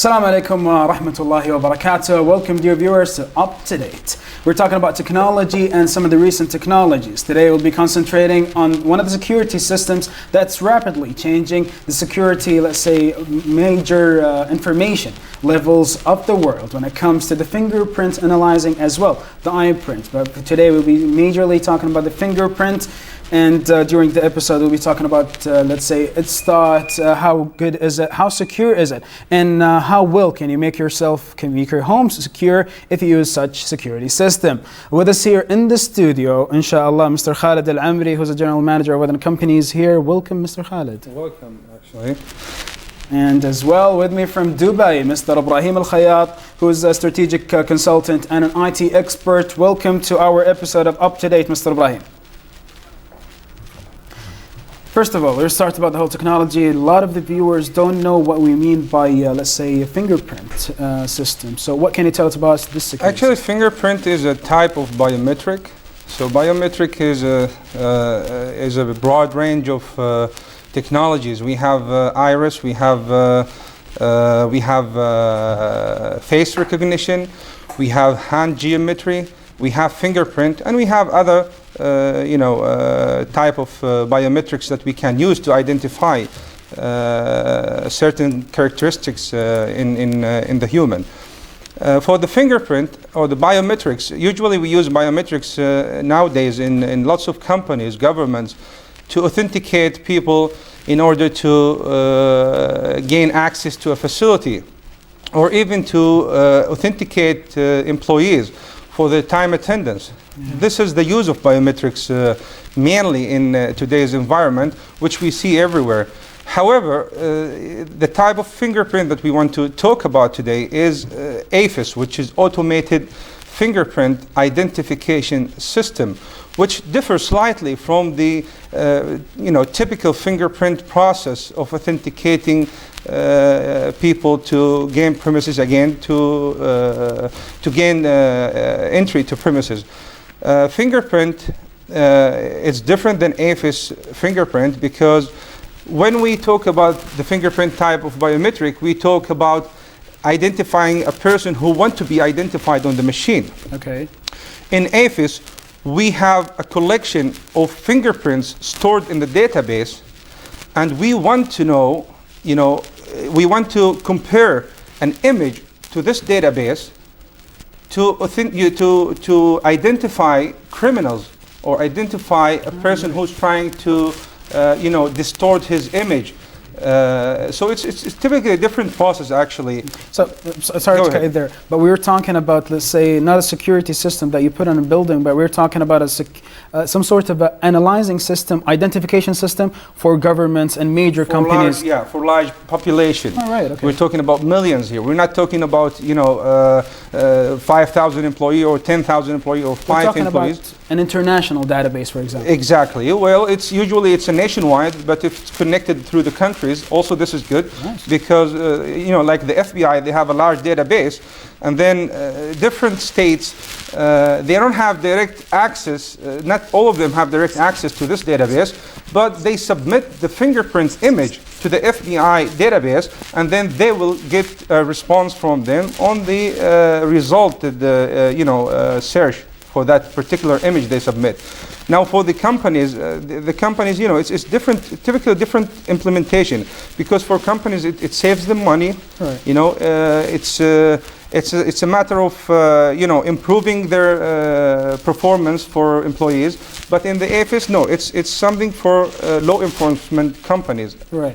Assalamu alaikum wa rahmatullahi wa barakatuh. Welcome, dear viewers, to Up to Date. We're talking about technology and some of the recent technologies. Today we'll be concentrating on one of the security systems that's rapidly changing the security, let's say, major information levels of the world when it comes to the fingerprint analyzing as well, the imprint. But today we'll be majorly talking about the fingerprint. And during the episode, we'll be talking about, let's say, its thought, how good is it, how secure is it, and how well can you make your home secure if you use such security system. With us here in the studio, inshallah, Mr. Khaled Alamri, who's a general manager within the company, is here. Welcome, Mr. Khaled. Welcome, actually. And as well with me from Dubai, Mr. Ibrahim Al-Khayyat, who is a strategic consultant and an IT expert. Welcome to our episode of Up to Date, Mr. Ibrahim. First of all, let's start about the whole technology. A lot of the viewers don't know what we mean by, let's say, a fingerprint system. So what can you tell us about this security Actually, system? fingerprint is a type of biometric. So biometric is a broad range of technologies. We have iris, we have face recognition, we have hand geometry, we have fingerprint, and we have other type of biometrics that we can use to identify certain characteristics in the human. For the fingerprint or the biometrics, usually we use biometrics nowadays in lots of companies, governments, to authenticate people in order to gain access to a facility, or even to authenticate employees for the time attendance. This is the use of biometrics mainly in today's environment, which we see everywhere. However, the type of fingerprint that we want to talk about today is AFIS, which is Automated Fingerprint Identification System, which differs slightly from the typical fingerprint process of authenticating people to gain premises again, to gain entry to premises. Fingerprint is different than AFIS fingerprint, because when we talk about the fingerprint type of biometric, we talk about identifying a person who wants to be identified on the machine. Okay. In AFIS, we have a collection of fingerprints stored in the database, and we want to know, we want to compare an image to this database to identify criminals or identify a person who's trying to distort his image. So it's typically a different process, actually. So sorry to cut you there, but we were talking about, let's say, not a security system that you put on a building, but we're talking about some sort of analyzing system, identification system for governments and major companies. For large population. All right, okay. We're talking about millions here. We're not talking about 5,000 employees or 10,000 employees or 5 employees. About an international database, for example. Exactly. Well, it's a nationwide, but if it's connected through the countries, also this is good. Nice. Because like the FBI, they have a large database, and then different states they don't have direct access. Not all of them have direct access to this database, but they submit the fingerprint image to the FBI database, and then they will get a response from them on the resulted search for that particular image they submit. Now, for the companies, it's different, typically different implementation, because for companies it saves them money. Right. It's a matter of improving their performance for employees. But in the AFIS, no, it's something for law enforcement companies. Right.